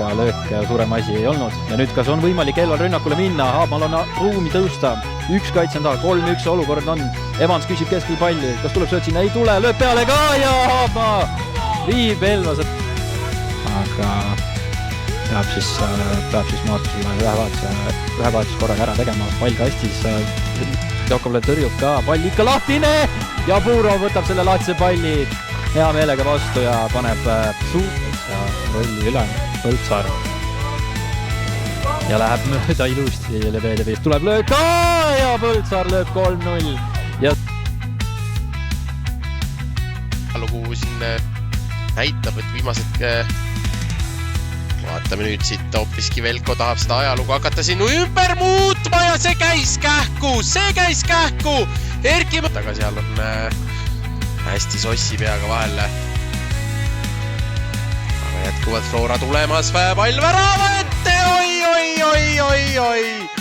aga löök suurem asi ei olnud. Ja nüüd kas on võimalik Elval rünnakule minna? Haapmaal on ruumi tõusta. Üks kaitse on taha, 3-1 olukord on. Evans küsib keskel palli. Kas tuleb sööt sinna? Ei tule, lööb peale ka ja Haapmaa viib Elvas. Aga peab siis Martusele ühe vaatus korraga ära tegema. Pall kastis. Jakovle tõrjub ka. Pall ikka lahtine ja Puuro võtab selle lahtise palli hea meelega vastu ja paneb suutes ja rolli üle Põldsaar. Ja läheb mööda ilusti Lebedevis. Tuleb löök ka ja Põldsaar lööb 3-0. Ja lugu siin näitab, et viimased vaatame nüüd siit hoopiski Velko tahab seda ajalugu hakata siin ümber muutma ja see käis kähku. Erki aga seal on hästi sossi peaga vahel. Aga jätkuvalt Flora tulemas, pall värava ette, oi.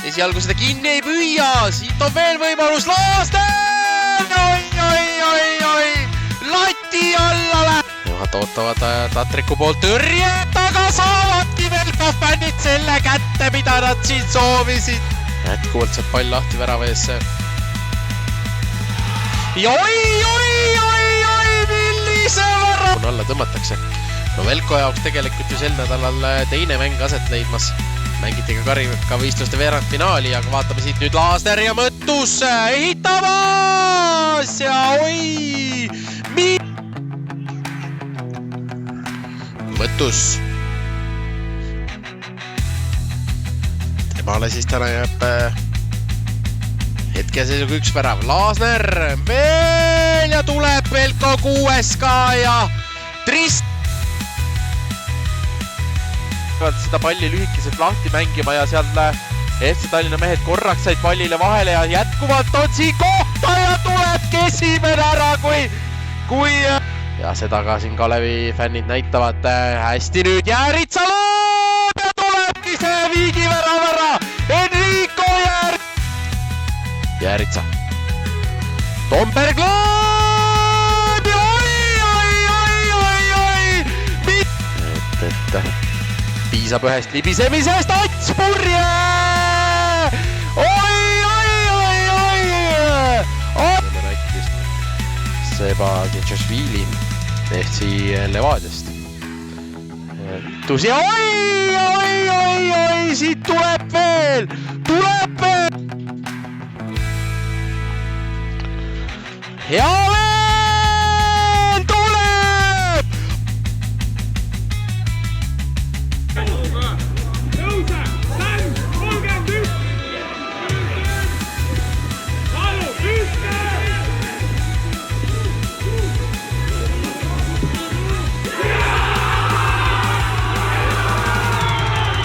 Esialgu seda kinni ei püüa, siit on veel võimalus Laasner, oi. Lati alla läheb. Nemad ootavad Tatriku poolt tõrje, taga saavadki Velko fännid selle kätte, mida nad siin soovisid. Jätkuvalt saab pall lahti värava eesse. Ja oi, millise värra! Alla tõmmatakse. No Velko jaoks tegelikult ju sel nädalal teine mäng aset leidmas. Mängiti ka karikavõistluste veerandfinaali, aga vaatame siit nüüd Laasner ja Mõttus ehitamas ja oi! Mõttus. Temale siis täna jääb hetkeseisuga üks värav. Laasner veel ja tuleb Velko 6 ka ja Trist. Seda palli lühikeselt lahti mängima ja seal FC Tallinna mehed korraks said pallile vahele ja jätkuvalt on siin kohta ja tulebki esimene ära, kui ja seda ka siin Kalevi fännid näitavad hästi nüüd Jääritsa lööb ja tulebki see viigivärav ära. Enrico Jääritsa. Tomberg lööb ja oi. Et piisab ühest libisemisest, Ats purje! Oi. Seba Gentšašvili FC Levadiast. Ja oi, siit tuleb veel. Ja